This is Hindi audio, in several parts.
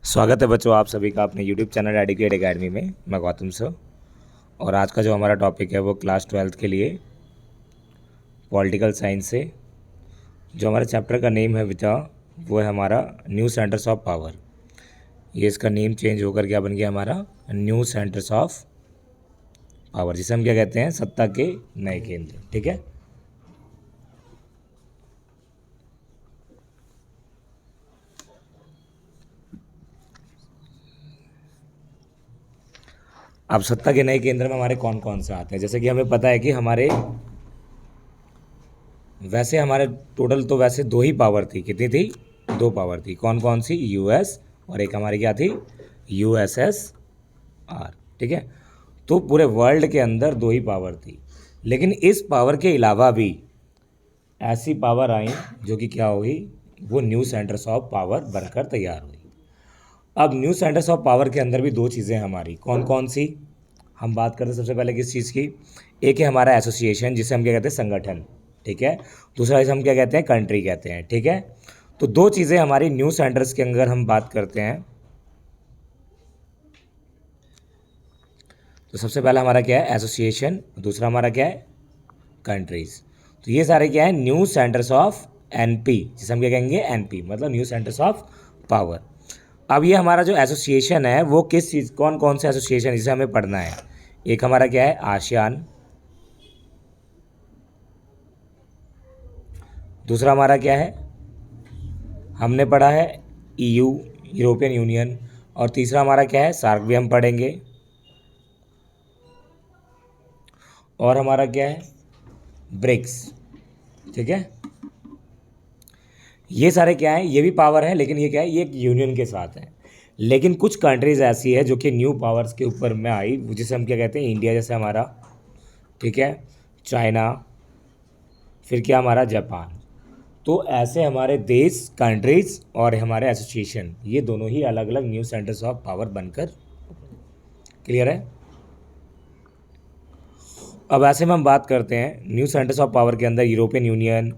स्वागत है बच्चों आप सभी का अपने YouTube चैनल एडुकेट एकेडमी में। मैं गौतम सर और आज का जो हमारा टॉपिक है वो क्लास 12th के लिए पॉलिटिकल साइंस से जो हमारे चैप्टर का नेम है बेटा वो है हमारा न्यू सेंटर्स ऑफ पावर। ये इसका नेम चेंज होकर क्या बन गया हमारा न्यू सेंटर्स ऑफ पावर, जिसे हम क्या कहते हैं सत्ता के नए केंद्र। ठीक है, अब सत्ता के नए केंद्र में हमारे कौन कौन से आते हैं। जैसे कि हमें पता है कि हमारे टोटल तो वैसे दो ही पावर थी। कितनी थी? दो पावर थी। कौन कौन सी? यूएस और एक हमारी क्या थी? यूएसएसआर। ठीक है, तो पूरे वर्ल्ड के अंदर दो ही पावर थी, लेकिन इस पावर के अलावा भी ऐसी पावर आई जो कि क्या हुई, वो न्यू सेंटर्स ऑफ पावर बनकर तैयार हुई। अब न्यू सेंटर्स ऑफ पावर के अंदर भी दो चीज़ें हमारी कौन कौन सी हम बात करते हैं। सबसे पहले किस चीज़ की? एक है हमारा एसोसिएशन जिसे हम क्या कहते हैं संगठन। ठीक है, दूसरा इसे हम क्या कहते हैं कंट्री कहते हैं। ठीक है, तो दो चीज़ें हमारी न्यू सेंटर्स के अंदर हम बात करते हैं। तो सबसे पहला हमारा क्या है एसोसिएशन, दूसरा हमारा क्या है कंट्रीज। तो ये सारे क्या है न्यू सेंटर्स ऑफ एनपी, जिसे हम क्या कहेंगे एनपी, मतलब न्यू सेंटर्स ऑफ पावर। अब ये हमारा जो एसोसिएशन है वो किस चीज़ कौन कौन से एसोसिएशन इसे हमें पढ़ना है। एक हमारा क्या है आसियान, दूसरा हमारा क्या है हमने पढ़ा है ईयू यूरोपियन यूनियन, और तीसरा हमारा क्या है सार्क भी हम पढ़ेंगे, और हमारा क्या है ब्रिक्स। ठीक है, ये सारे क्या है ये भी पावर है, लेकिन ये क्या है ये एक यूनियन के साथ है। लेकिन कुछ कंट्रीज़ ऐसी है जो कि न्यू पावर्स के ऊपर में आई, जिसे हम क्या कहते हैं इंडिया जैसे हमारा, ठीक है, चाइना, फिर क्या हमारा जापान। तो ऐसे हमारे देश कंट्रीज और हमारे एसोसिएशन ये दोनों ही अलग अलग न्यू सेंटर्स ऑफ पावर बनकर, क्लियर है। अब ऐसे में हम बात करते हैं न्यू सेंटर्स ऑफ पावर के अंदर यूरोपियन यूनियन,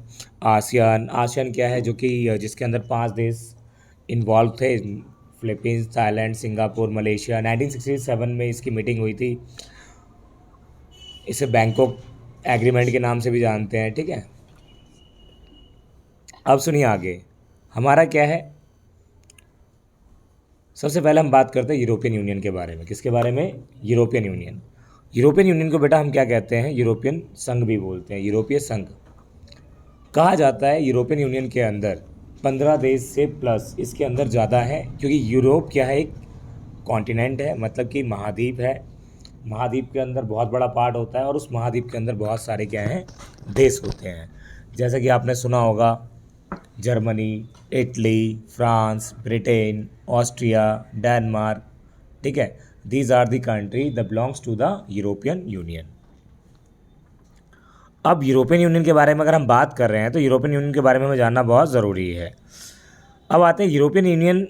आसियान। आसियान क्या है जो कि जिसके अंदर 5 देश इन्वॉल्व थे, फिलीपींस, थाईलैंड, सिंगापुर, मलेशिया। 1967 में इसकी मीटिंग हुई थी। इसे बैंकॉक एग्रीमेंट के नाम से भी जानते हैं। ठीक है, अब सुनिए आगे हमारा क्या है। सबसे पहले हम बात करते हैं यूरोपियन यूनियन के बारे में। किसके बारे में? European Union. यूरोपियन यूनियन को बेटा हम क्या कहते हैं यूरोपियन संघ भी बोलते हैं, यूरोपीय संघ कहा जाता है। यूरोपियन यूनियन के अंदर 15 देश से प्लस इसके अंदर ज़्यादा है, क्योंकि यूरोप क्या है एक कॉन्टिनेंट है, मतलब कि महाद्वीप है। महाद्वीप के अंदर बहुत बड़ा पार्ट होता है और उस महाद्वीप के अंदर बहुत सारे क्या हैं देश होते हैं। जैसे कि आपने सुना होगा Germany, Italy, France, Britain, Austria, Denmark. ठीक है, these are the country that belongs to the European Union. अब यूरोपियन यूनियन के बारे में अगर हम बात कर रहे हैं तो यूरोपियन यूनियन के बारे में हमें जानना बहुत ज़रूरी है। अब आते हैं European Union.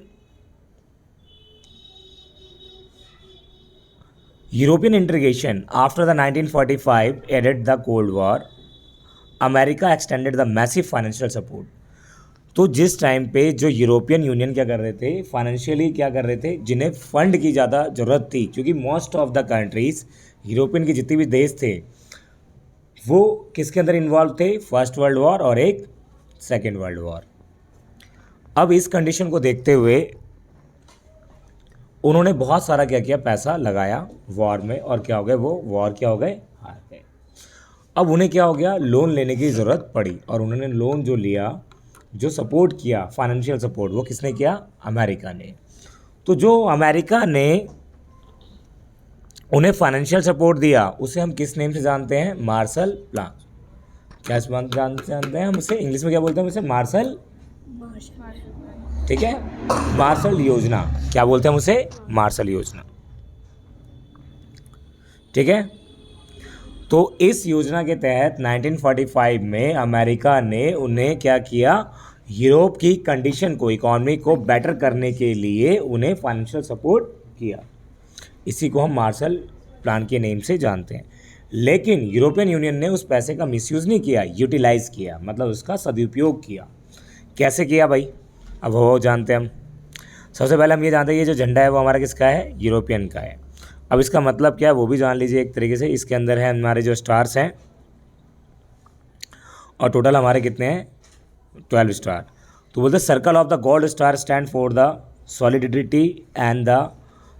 European integration after the 1945 ended the cold war, America extended the massive financial support. तो जिस टाइम पे जो यूरोपियन यूनियन क्या कर रहे थे, फाइनेंशियली क्या कर रहे थे, जिन्हें फंड की ज़्यादा ज़रूरत थी, क्योंकि most of the countries European के जितने भी देश थे वो किसके अंदर इन्वॉल्व थे, फर्स्ट वर्ल्ड वॉर और एक सेकेंड वर्ल्ड वॉर। अब इस कंडीशन को देखते हुए उन्होंने बहुत सारा क्या किया पैसा लगाया वॉर में, और क्या हो गए वो वॉर क्या हो गए हार गए। अब उन्हें क्या हो गया लोन लेने की ज़रूरत पड़ी, और उन्होंने लोन जो लिया, जो सपोर्ट किया फाइनेंशियल सपोर्ट, वो किसने किया? अमेरिका ने। तो जो अमेरिका ने उन्हें फाइनेंशियल सपोर्ट दिया उसे हम किस नेम से जानते हैं? Marshall plan. क्या जानते हैं हम उसे? इंग्लिश में क्या बोलते हैं उसे? मार्शल। ठीक है, मार्शल योजना। क्या बोलते हैं हम उसे? मार्शल योजना। ठीक है, तो इस योजना के तहत 1945 में अमेरिका ने उन्हें क्या किया, यूरोप की कंडीशन को, इकॉनमी को बेटर करने के लिए उन्हें फाइनेंशियल सपोर्ट किया। इसी को हम मार्शल प्लान के नेम से जानते हैं। लेकिन यूरोपियन यूनियन ने उस पैसे का मिसयूज़ नहीं किया, यूटिलाइज़ किया, मतलब उसका सदुपयोग किया। कैसे किया भाई? अब वो जानते हैं हम। सबसे पहले हम ये जानते हैं ये जो झंडा है वो हमारा किसका है, यूरोपियन का है। अब इसका मतलब क्या है वो भी जान लीजिए एक तरीके से। इसके अंदर है हमारे जो स्टार्स हैं, और टोटल हमारे कितने हैं, 12 स्टार। तो बोलते circle of the gold star stand for the solidity and the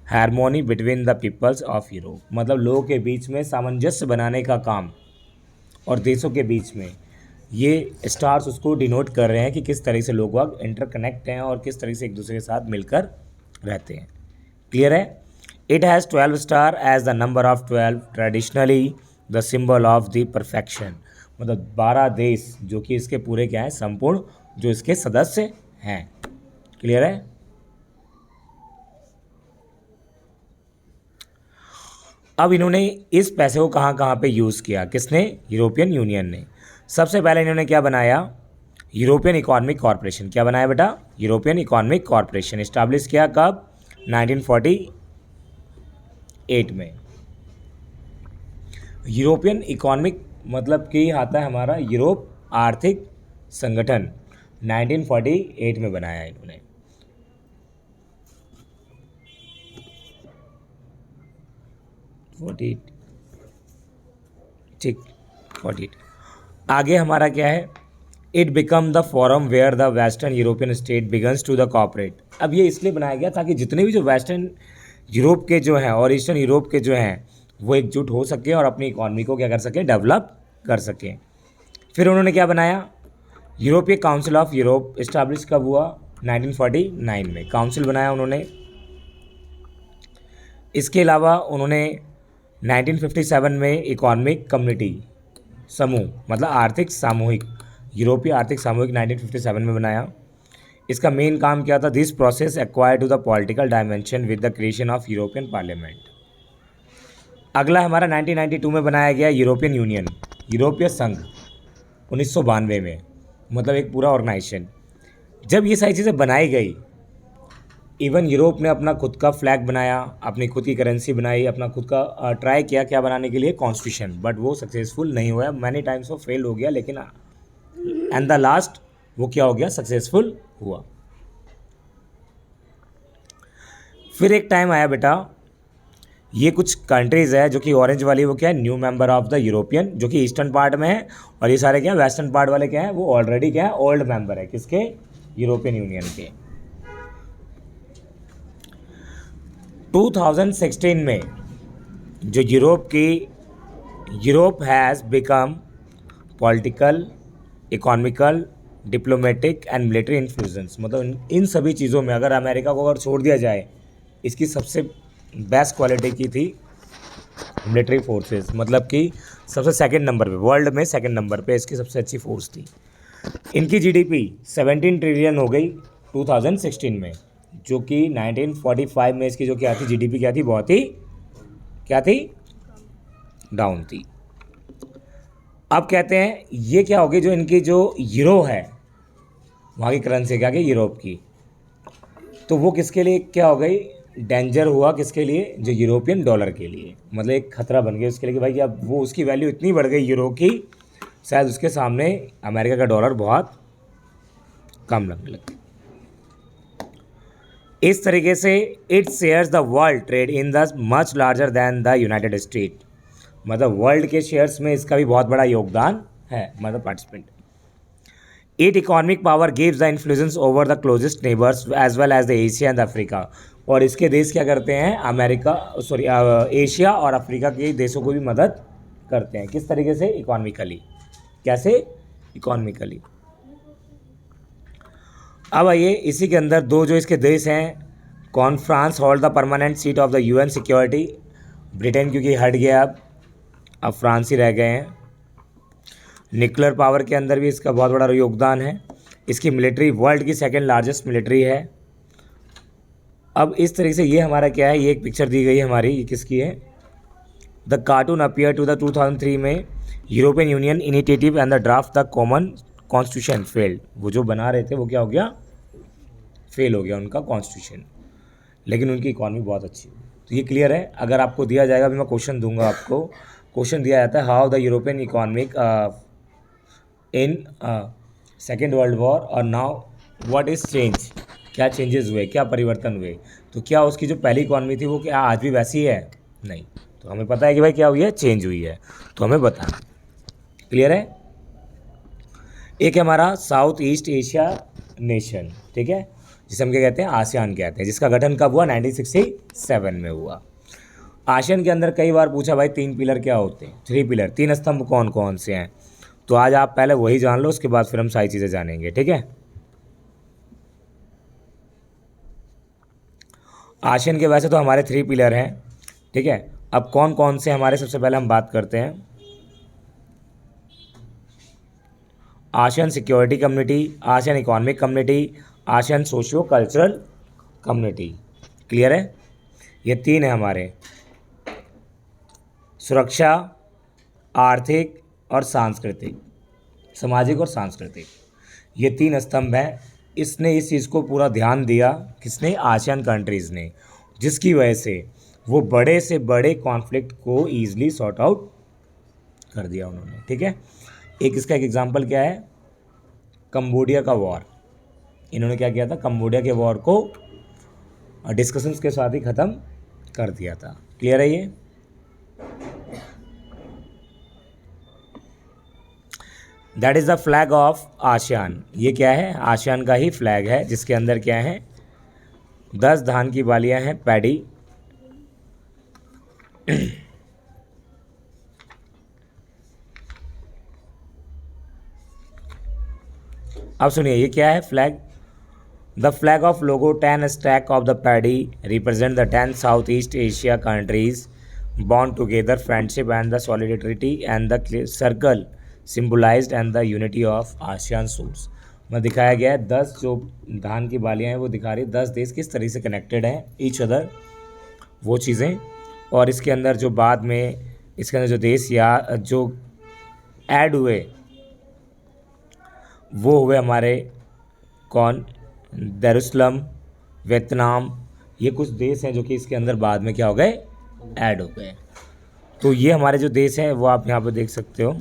harmony between the peoples of Europe. मतलब लोगों के बीच में सामंजस्य बनाने का काम, और देशों के बीच में ये स्टार्स उसको डिनोट कर रहे हैं कि किस तरह से लोग वहाँ इंटरकनेक्ट हैं और किस तरह से एक दूसरे के साथ मिलकर रहते हैं। क्लियर है। It has 12 star as the number of 12, traditionally the symbol of the perfection. मतलब 12 देश जो कि इसके पूरे क्या हैं, संपूर्ण, जो इसके सदस्य हैं। क्लियर है। अब इन्होंने इस पैसे को कहाँ कहाँ पे यूज़ किया, किसने, यूरोपियन यूनियन ने। सबसे पहले इन्होंने क्या बनाया, यूरोपियन इकोनॉमिक कॉरपोरेशन। क्या बनाया बेटा, यूरोपियन इकोनॉमिक कॉरपोरेशन। इस्टेब्लिश किया कब, 1948 में। यूरोपियन इकोनॉमिक मतलब कि आता है हमारा यूरोप आर्थिक संगठन, 1948 में बनाया इन्होंने। ठीक, 48। आगे हमारा क्या है, it become the forum where the western European state begins to the cooperate. अब ये इसलिए बनाया गया ताकि जितने भी जो वेस्टर्न यूरोप के जो हैं और ईस्टर्न यूरोप के जो हैं वो एकजुट हो सकें और अपनी इकॉनमी को क्या कर सकें, डेवलप कर सकें। फिर उन्होंने क्या बनाया, यूरोपीय काउंसिल ऑफ यूरोप। इस्टेब्लिश कब हुआ, 1949 में काउंसिल बनाया उन्होंने। इसके अलावा उन्होंने 1957 में इकोनॉमिक कम्युनिटी समूह, मतलब आर्थिक सामूहिक, यूरोपीय आर्थिक सामूहिक 1957 में बनाया। इसका मेन काम क्या था, this process acquire to the political dimension with the creation of European parliament. अगला हमारा 1992 में बनाया गया यूरोपियन यूनियन, यूरोपीय संघ, 1992 में, मतलब एक पूरा ऑर्गेनाइजेशन। जब ये सारी चीज़ें बनाई गई, इवन यूरोप ने अपना खुद का फ्लैग बनाया, अपनी खुद की करेंसी बनाई, अपना खुद का ट्राई किया क्या बनाने के लिए, कॉन्स्टिट्यूशन, बट वो सक्सेसफुल नहीं हुआ, मैनी टाइम्स वो फेल हो गया, लेकिन एंड द लास्ट वो क्या हो गया, सक्सेसफुल हुआ। फिर एक टाइम आया बेटा, ये कुछ कंट्रीज़ है जो कि ऑरेंज वाली, वो क्या है, new member of the European, जो कि ईस्टर्न पार्ट में है, और ये सारे क्या है, वेस्टर्न पार्ट वाले क्या है, वो ऑलरेडी क्या है, ओल्ड मेंबर है, किसके, यूरोपियन यूनियन के। 2016 में जो Europe has become political, economical, diplomatic and military influence. मतलब इन सभी चीज़ों में अगर अमेरिका को अगर छोड़ दिया जाए, इसकी सबसे बेस्ट क्वालिटी की थी मिलिट्री फोर्सेस, मतलब कि सबसे सेकंड नंबर पे, वर्ल्ड में सेकंड नंबर पे इसकी सबसे अच्छी फोर्स थी। इनकी जीडीपी 17 ट्रिलियन हो गई 2016 में, जो कि 1945 में इसकी जो क्या थी, जीडीपी क्या थी, बहुत ही क्या थी, डाउन थी। अब कहते हैं ये क्या होगी, जो इनकी जो यूरो है, वहाँ की करेंसी क्या गई, यूरोप की, तो वो किसके लिए क्या हो गई, डेंजर हुआ, किसके लिए, जो यूरोपियन डॉलर के लिए, मतलब एक खतरा बन गया उसके लिए कि भाई अब वो उसकी वैल्यू इतनी बढ़ गई यूरो की, शायद उसके सामने अमेरिका का डॉलर बहुत कम लगने लगा। इस तरीके से it shares the world trade in the much larger than the United State. मतलब वर्ल्ड के शेयर्स में इसका भी बहुत बड़ा योगदान है, मतलब participant. It economic power gives the influence over the closest neighbours as well as the Asia and Africa. और इसके देश क्या करते हैं, एशिया और अफ्रीका के देशों को भी मदद करते हैं। किस तरीके से, इकोनॉमिकली। कैसे, इकोनॉमिकली। अब आइए इसी के अंदर दो जो इसके देश हैं, France hold the permanent seat of the UN security. Britain क्योंकि हट गया, अब फ्रांस ही रह गए हैं। न्यूक्लियर पावर के अंदर भी इसका बहुत बड़ा योगदान है। इसकी मिलिट्री वर्ल्ड की सेकेंड लार्जेस्ट मिलिट्री है। अब इस तरीके से ये हमारा क्या है, ये एक पिक्चर दी गई है हमारी, ये किसकी है, the cartoon appear to the 2003 में European Union initiative and the draft the common constitution failed. वो जो बना रहे थे वो क्या हो गया, फेल हो गया उनका कॉन्स्टिट्यूशन, लेकिन उनकी इकॉनमी बहुत अच्छी हुई। तो ये क्लियर है। अगर आपको दिया जाएगा, अभी मैं क्वेश्चन दूंगा आपको, क्वेश्चन दिया जाता है how the European economic in second world war और नाउ व्हाट इज चेंज क्या चेंजेस हुए, क्या परिवर्तन हुए, तो क्या उसकी जो पहली इकॉनमी थी वो क्या आज भी वैसी है? नहीं। तो हमें पता है कि भाई क्या हुई है, चेंज हुई है, तो हमें बताना। क्लियर है? एक है हमारा साउथ ईस्ट एशिया नेशन, ठीक है, जिसे हम क्या कहते हैं, आसियान कहते हैं, जिसका गठन कब हुआ, 1967 में हुआ। आसियान के अंदर कई बार पूछा भाई 3 पिलर क्या होते हैं, 3 पिलर, 3 स्तंभ कौन कौन से हैं, तो आज आप पहले वही जान लो, उसके बाद फिर हम सारी चीज़ें जानेंगे, ठीक है। आसियान के वैसे तो हमारे 3 पिलर हैं, ठीक है। अब कौन कौन से हमारे, सबसे पहले हम बात करते हैं ASEAN security community, ASEAN economic community, ASEAN socio cultural community. Clear है? ये 3 है हमारे, सुरक्षा, आर्थिक और सांस्कृतिक, सामाजिक और सांस्कृतिक, ये 3 स्तंभ हैं। इसने इस चीज़ को पूरा ध्यान दिया, किसने, आसियान कंट्रीज़ ने, जिसकी वजह से वो बड़े से बड़े कॉन्फ्लिक्ट को ईजिली सॉर्ट आउट कर दिया उन्होंने, ठीक है। एक इसका एक एग्जांपल क्या है, कंबोडिया का वॉर। इन्होंने क्या किया था, कंबोडिया के वॉर को डिस्कशंस के साथ ही ख़त्म कर दिया था। क्लियर है ये? That is the flag of ASEAN. ये क्या है, आसियान का ही फ्लैग है, जिसके अंदर क्या है, 10 धान की बालियां हैं, पैडी। अब सुनिए, ये क्या है flag, the flag of logo 10 stack of the paddy represent the 10 south east Asia countries bond together friendship and the solidarity and the circle symbolised and the unity of ASEAN सूट्स। में दिखाया गया है 10 जो धान की बालियाँ हैं वो दिखा रही है 10 देश किस तरीके से कनेक्टेड हैं ईच अदर, वो चीज़ें। और इसके अंदर जो बाद में इसके अंदर जो देश या जो ऐड हुए वो हुए हमारे कौन, दारुसलाम, वियतनाम, ये कुछ देश हैं जो कि इसके अंदर बाद में क्या हो गए, ऐड हो गए। तो ये हमारे जो देश हैं वो आप यहाँ पे देख सकते हो।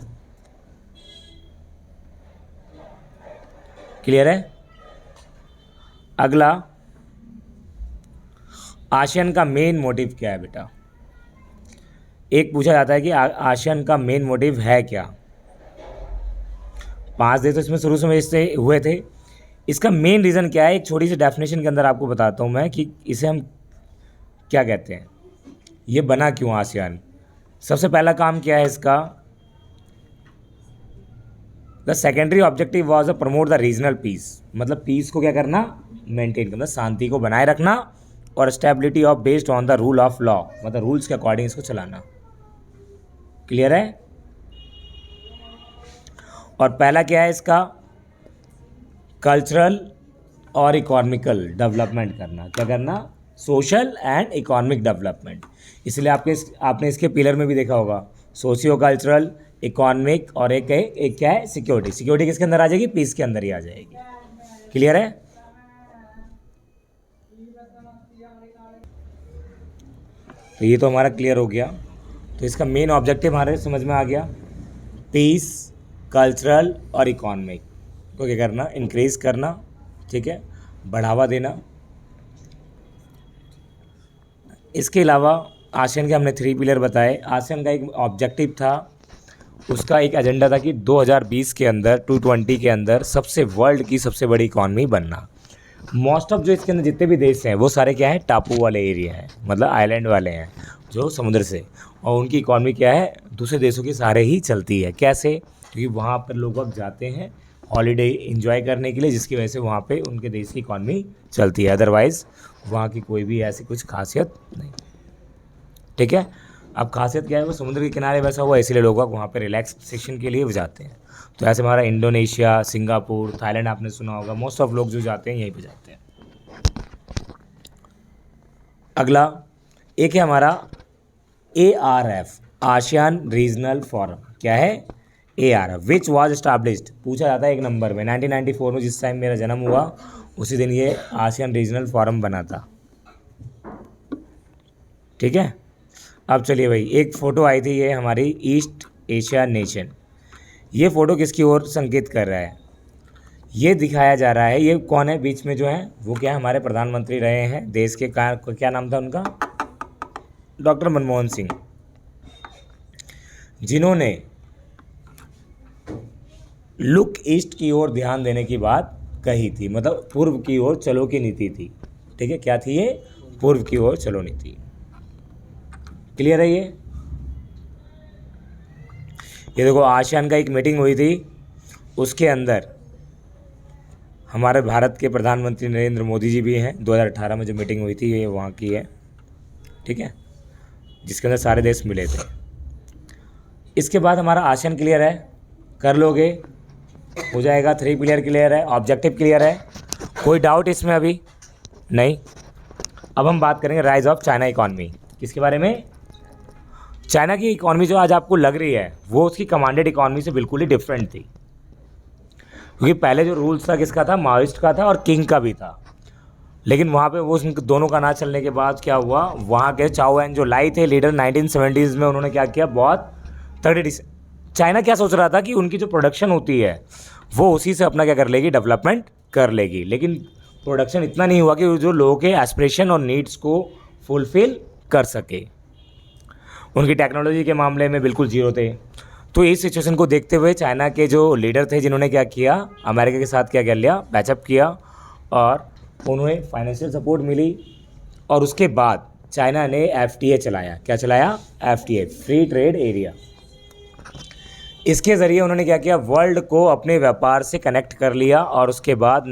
क्लियर है? अगला, आसियान का मेन मोटिव क्या है बेटा। एक पूछा जाता है कि आसियान का मेन मोटिव है क्या। 5 देश तो इसमें शुरू से इससे हुए थे। इसका मेन रीज़न क्या है, एक छोटी सी डेफिनेशन के अंदर आपको बताता हूँ मैं कि इसे हम क्या कहते हैं, ये बना क्यों आसियान। सबसे पहला काम क्या है इसका, the secondary objective was a promote the regional piece. मतलब पीस को क्या करना, मेंटेन करना, शांति को बनाए रखना, और stability of based on the rule of law, मतलब रूल्स के अकॉर्डिंग इसको चलाना। क्लियर है? और पहला क्या है इसका, कल्चरल और इकोनॉमिकल डेवलपमेंट करना। क्या करना, सोशल एंड इकोनॉमिक डेवलपमेंट। इसलिए आपने इसके पिलर में भी देखा होगा, सोशियो कल्चरल, इकोनॉमिक, और एक क्या है, सिक्योरिटी। सिक्योरिटी किसके अंदर आ जाएगी, पीस के अंदर ही आ जाएगी। क्लियर है? तो ये तो हमारा क्लियर हो गया। तो इसका मेन ऑब्जेक्टिव हमारे समझ में आ गया, पीस, कल्चरल और इकोनॉमिक को क्या करना, इंक्रीज करना, ठीक है, बढ़ावा देना। इसके अलावा आसियान के हमने 3 पिलर बताए। आसियान का एक ऑब्जेक्टिव था, उसका एक एजेंडा था कि 2020 के अंदर 2020 के अंदर सबसे वर्ल्ड की सबसे बड़ी इकॉनमी बनना। मोस्ट ऑफ जो इसके अंदर जितने भी देश हैं वो सारे क्या है, टापू वाले एरिया हैं, मतलब आइलैंड वाले हैं जो समुद्र से, और उनकी इकॉनमी क्या है, दूसरे देशों की सारे ही चलती है। कैसे, क्योंकि वहाँ पर लोग अब जाते हैं हॉलीडे एंजॉय करने के लिए, जिसकी वजह से वहाँ पे उनके देश की इकॉनमी चलती है, अदरवाइज़ वहाँ की कोई भी ऐसी कुछ खासियत नहीं। ठीक है, अब खासियत क्या है, वो समुद्र के किनारे वैसा हुआ, इसीलिए लोग वहाँ पे रिलैक्सेशन के लिए जाते हैं। तो ऐसे हमारा इंडोनेशिया, सिंगापुर, थाईलैंड आपने सुना होगा, मोस्ट ऑफ लोग जो जाते हैं यहीं पे जाते हैं। अगला एक है हमारा ARF, आसियान रीजनल फोरम। क्या है, ARF, विच वॉज एस्टाब्लिश्ड। पूछा जाता है 1 नंबर में, 1994 में, जिस टाइम मेरा जन्म हुआ उसी दिन ये आसियान रीजनल फोरम बना था। ठीक है, अब चलिए भाई, एक फ़ोटो आई थी, ये हमारी ईस्ट एशिया नेशन। ये फ़ोटो किसकी ओर संकेत कर रहा है, ये दिखाया जा रहा है, ये कौन है बीच में जो है, वो क्या है, हमारे प्रधानमंत्री रहे हैं देश के, क्या नाम था उनका, डॉक्टर मनमोहन सिंह, जिन्होंने लुक ईस्ट की ओर ध्यान देने की बात कही थी, मतलब पूर्व की ओर चलो की नीति थी। ठीक है, क्या थी ये, पूर्व की ओर चलो नीति। क्लियर है ये देखो आसियान का एक मीटिंग हुई थी, उसके अंदर हमारे भारत के प्रधानमंत्री नरेंद्र मोदी जी भी हैं। 2018 में जो मीटिंग हुई थी ये वहाँ की है, ठीक है, जिसके अंदर सारे देश मिले थे। इसके बाद हमारा आसियान क्लियर है, कर लोगे, हो जाएगा। 3 पिलर क्लियर है, ऑब्जेक्टिव क्लियर है, कोई डाउट इसमें अभी नहीं। अब हम बात करेंगे राइज ऑफ चाइना इकॉनमी। किसके बारे में, चाइना की इकॉनमी जो आज आपको लग रही है वो उसकी कमांडेड इकॉनमी से बिल्कुल ही डिफरेंट थी, क्योंकि पहले जो रूल्स था किसका था, माओइस्ट का था और किंग का भी था। लेकिन वहाँ पे वो दोनों का ना चलने के बाद क्या हुआ, वहाँ के चाओ एन जो लाई थे लीडर 1970s में, उन्होंने क्या किया, बहुत तगड़ी। चाइना क्या सोच रहा था कि उनकी जो प्रोडक्शन होती है वो उसी से अपना क्या कर लेगी, डेवलपमेंट कर लेगी। लेकिन प्रोडक्शन इतना नहीं हुआ कि जो लोगों के एस्पिरेशन और नीड्स को फुलफिल कर सके। उनकी टेक्नोलॉजी के मामले में बिल्कुल जीरो थे। तो इस सिचुएशन को देखते हुए चाइना के जो लीडर थे, जिन्होंने क्या किया, अमेरिका के साथ क्या कर लिया, पैचअप किया, और उन्हें फाइनेंशियल सपोर्ट मिली। और उसके बाद चाइना ने FTA चलाया। क्या चलाया, FTA, फ्री ट्रेड एरिया। इसके ज़रिए उन्होंने क्या किया, वर्ल्ड को अपने व्यापार से कनेक्ट कर लिया। और उसके बाद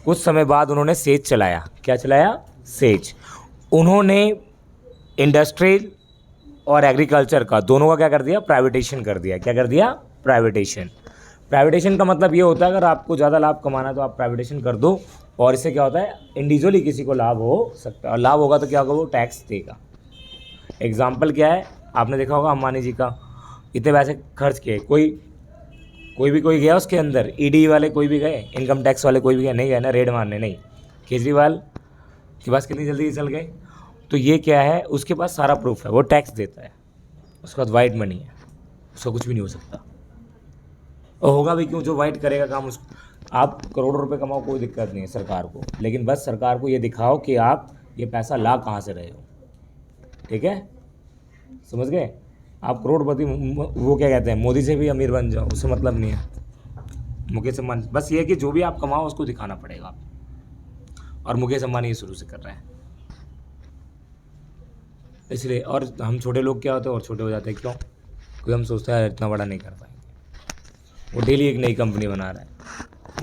कुछ समय बाद उन्होंने सेज चलाया। क्या चलाया, सेज। उन्होंने इंडस्ट्रियल और एग्रीकल्चर का दोनों का क्या कर दिया, प्राइवेटेशन कर दिया। क्या कर दिया, प्राइवेटेशन। प्राइवेटेशन का मतलब ये होता है अगर आपको ज़्यादा लाभ कमाना है तो आप प्राइवेटेशन कर दो, और इससे क्या होता है, इंडिविजुअली किसी को लाभ हो सकता है, और लाभ होगा तो क्या होगा, वो टैक्स देगा। एग्जाम्पल क्या है, आपने देखा होगा अंबानी जी का, इतने पैसे खर्च किए, कोई गया उसके अंदर, ED वाले कोई भी गए, इनकम टैक्स वाले कोई भी गए, नहीं गए ना रेड मारने, नहीं। केजरीवाल के पास कितनी जल्दी चल गए। तो ये क्या है, उसके पास सारा प्रूफ है, वो टैक्स देता है, उसके बाद वाइट मनी है, उसका कुछ भी नहीं हो सकता। और होगा भी क्यों, जो वाइट करेगा काम उसको, आप करोड़ों रुपए कमाओ, कोई दिक्कत नहीं है सरकार को, लेकिन बस सरकार को ये दिखाओ कि आप ये पैसा ला कहाँ से रहे हो। ठीक है, समझ गए। आप करोड़पति, वो क्या कहते हैं, मोदी से भी अमीर बन जाओ, उससे मतलब नहीं है, मुकेश अंबानी, बस ये है कि जो भी आप कमाओ उसको दिखाना पड़ेगा। और मुकेश अंबानी ये शुरू से कर रहे हैं इसलिए। और हम छोटे लोग क्या होते हैं और छोटे हो जाते हैं, क्यों, कोई हम सोचते हैं इतना बड़ा नहीं कर पाएंगे। वो डेली एक नई कंपनी बना रहा है,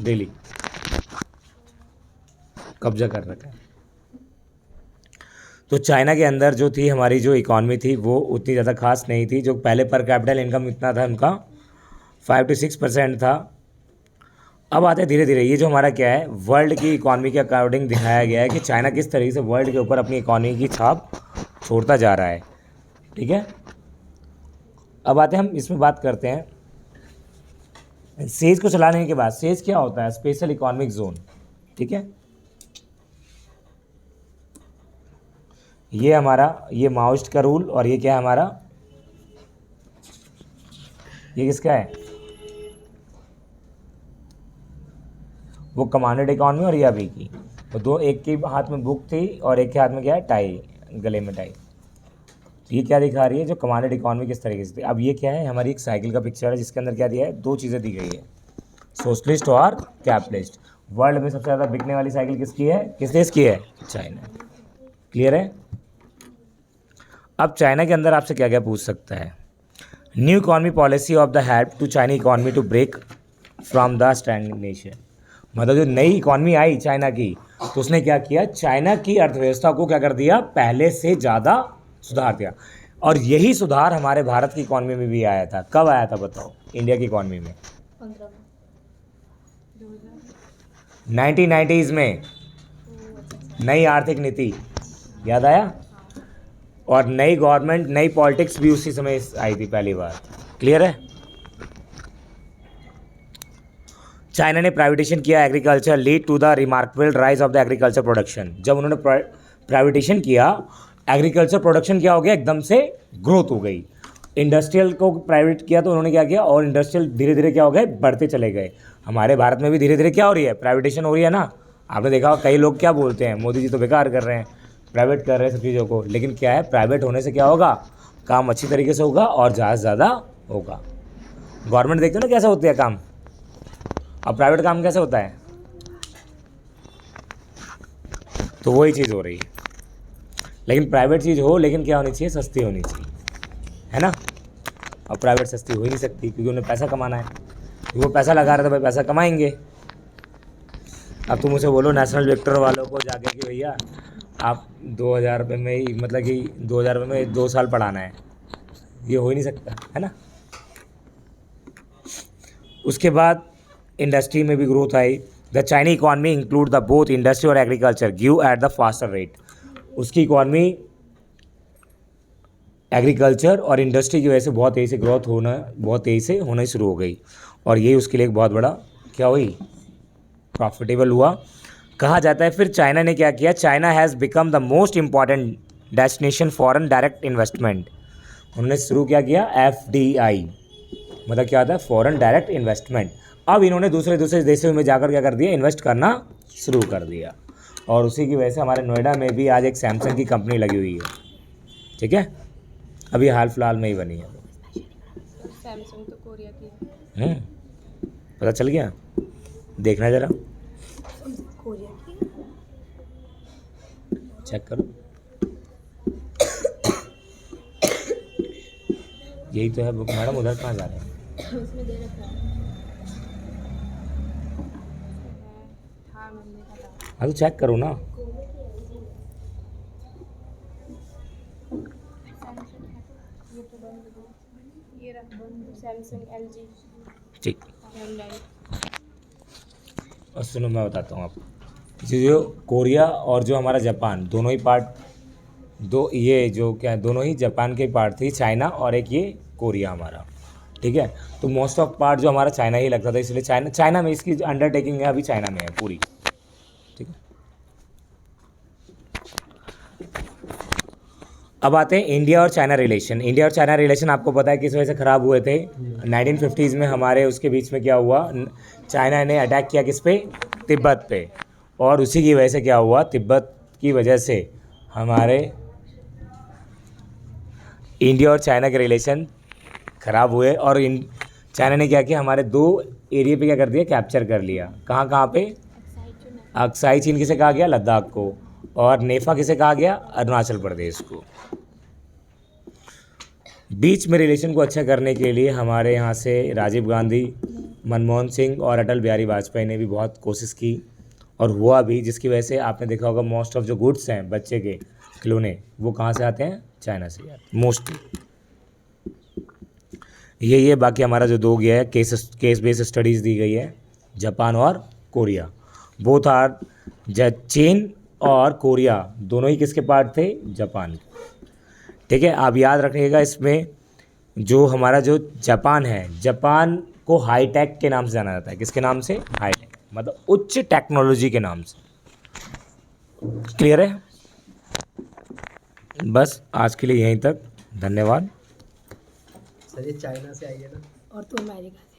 डेली कब्जा कर रखा है। तो चाइना के अंदर जो थी हमारी जो इकॉनमी थी वो उतनी ज़्यादा खास नहीं थी। जो पहले पर कैपिटल इनकम इतना था उनका 5 से 6% था। अब आते धीरे धीरे, ये जो हमारा क्या है, वर्ल्ड की इकॉनमी के अकॉर्डिंग दिखाया गया है कि चाइना किस तरीके से वर्ल्ड के ऊपर अपनी इकॉनमी की छाप छोड़ता जा रहा है। ठीक है, अब आते हैं हम इसमें बात करते हैं सेज को चलाने के बाद। सेज क्या होता है, स्पेशल इकोनॉमिक जोन। ठीक है, ये हमारा, ये माओइस्ट का रूल, और ये क्या है हमारा, ये किसका है, वो कमांडेड इकॉनमी, और ये अभी की। तो दो, एक के हाथ में बुक थी और एक के हाथ में क्या है, टाई, गले में टाई। तो ये क्या दिखा रही है, जो कमांडेड इकॉनमी किस तरीके से थी। अब ये क्या है, हमारी एक साइकिल का पिक्चर है जिसके अंदर क्या दिया है, 2 चीज़ें दी गई है, सोशलिस्ट और कैपिटलिस्ट। वर्ल्ड में सबसे ज़्यादा बिकने वाली साइकिल किसकी है, किस देश की है, चाइना। क्लियर है। अब चाइना के अंदर आपसे क्या क्या पूछ सकता है, new economy policy of the help to China economy to break from the stagnation. मतलब जो नई इकॉनमी आई चाइना की, तो उसने क्या किया, चाइना की अर्थव्यवस्था को क्या कर दिया, पहले से ज़्यादा सुधार दिया। और यही सुधार हमारे भारत की इकॉनमी में भी आया था। कब आया था बताओ, इंडिया की इकॉनमी में 1990s में नई आर्थिक नीति, याद आया, और नई गवर्नमेंट, नई पॉलिटिक्स भी उसी समय आई थी पहली बार। क्लियर है। चाइना ने प्राइवेटेशन किया agriculture, lead to the remarkable rise of the agriculture production. जब उन्होंने प्राइवेटेशन किया, एग्रीकल्चर प्रोडक्शन क्या हो गया, एकदम से ग्रोथ हो गई। इंडस्ट्रियल को प्राइवेट किया तो उन्होंने क्या किया, और इंडस्ट्रियल धीरे धीरे क्या हो गए, बढ़ते चले गए। हमारे भारत में भी धीरे धीरे क्या हो रही है, प्राइवेटेशन हो रही है ना। आपने देखा होगा कई लोग क्या बोलते हैं, मोदी जी तो बेकार कर रहे हैं, प्राइवेट कर रहे हैं सब चीज़ों को, लेकिन क्या है, प्राइवेट होने से क्या होगा, काम अच्छी तरीके से होगा और ज़्यादा से ज़्यादा होगा। गवर्नमेंट देखते हो ना कैसा होता है काम, और प्राइवेट काम कैसे होता है, तो वही चीज़ हो रही है। लेकिन प्राइवेट चीज़ हो, लेकिन क्या होनी चाहिए, सस्ती होनी चाहिए, है ना। और प्राइवेट सस्ती हो ही नहीं सकती, क्योंकि उन्हें पैसा कमाना है, क्योंकि वो पैसा लगा रहे तो भाई पैसा कमाएंगे। अब तुम उसे बोलो नेशनल वेक्टर वालों को जाके कि भैया आप 2,000 रुपये में ही, मतलब कि 2,000 रुपये में 2 साल पढ़ाना है, ये हो ही नहीं सकता, है ना। उसके बाद इंडस्ट्री में भी ग्रोथ आई। The China economy include the both industry और agriculture give at the faster rate. उसकी इकॉनमी एग्रीकल्चर और इंडस्ट्री की वजह से बहुत तेज़ी से ग्रोथ होना, बहुत तेज़ी से होना शुरू हो गई, और ये उसके लिए एक बहुत बड़ा क्या हुई, प्रॉफिटेबल हुआ। कहा जाता है फिर चाइना ने क्या किया, China has become the most important destination foreign direct investment. उन्होंने शुरू क्या किया, FDI, मतलब क्या होता है, फॉरेन डायरेक्ट इन्वेस्टमेंट। अब इन्होंने दूसरे देशों में जाकर क्या कर दिया, इन्वेस्ट करना शुरू कर दिया, और उसी की वजह से हमारे नोएडा में भी आज एक सैमसंग की कंपनी लगी हुई है, ठीक है, अभी हाल फिलहाल में ही बनी है। सैमसंग तो कोरिया की है। पता चल गया, देखना जरा, कोरिया की चेक करो, यही तो है बुक मैडम, उधर कहाँ जा रहे हैं। उसमें दे रखा है। हाँ मैंने देखा था। हाँ तो चेक करो ना। ये रहा सैमसंग LG ठीक, Hyundai। और सुनो मैं बताता हूँ आपको, जो कोरिया और जो हमारा जापान, दोनों ही पार्ट, दो ये जो क्या है, दोनों ही जापान के पार्ट थी, चाइना और एक ये कोरिया हमारा, ठीक है। तो मोस्ट ऑफ पार्ट जो हमारा चाइना ही लगता था, इसलिए चाइना में इसकी अंडरटेकिंग है, अभी चाइना में है पूरी, ठीक है। अब आते हैं इंडिया और चाइना रिलेशन। इंडिया और चाइना रिलेशन आपको पता है किस वजह से ख़राब हुए थे। 1950s में हमारे उसके बीच में क्या हुआ, चाइना ने अटैक किया किस पे, तिब्बत पे, और उसी की वजह से क्या हुआ, तिब्बत की वजह से हमारे इंडिया और चाइना के रिलेशन ख़राब हुए, और चाइना ने क्या किया, हमारे 2 एरिया पे क्या कर दिया, कैप्चर कर लिया। कहाँ कहाँ पे, अक्साई चीन किसे कहा गया, लद्दाख को, और नेफा किसे कहा गया, अरुणाचल प्रदेश को। बीच में रिलेशन को अच्छा करने के लिए हमारे यहाँ से राजीव गांधी, मनमोहन सिंह और अटल बिहारी वाजपेयी ने भी बहुत कोशिश की, और हुआ भी, जिसकी वजह से आपने देखा होगा मोस्ट ऑफ जो गुड्स हैं बच्चे के खिलौने, वो कहाँ से आते हैं, चाइना से आते हैं मोस्टली। ये बाकी हमारा जो 2 गया है, केस बेस्ड स्टडीज़ दी गई है, जापान और कोरिया, बोथ आर, चीन और कोरिया दोनों ही किसके पार्ट थे, जापान के, ठीक है। आप याद रखिएगा, इसमें जो हमारा जो जापान है, जापान को हाईटेक के नाम से जाना जाता है, किसके नाम से, हाईटेक, मतलब उच्च टेक्नोलॉजी के नाम से। क्लियर है, बस आज के लिए यहीं तक, धन्यवाद। सर ये चाइना से आई है ना। और तो अमेरिका से।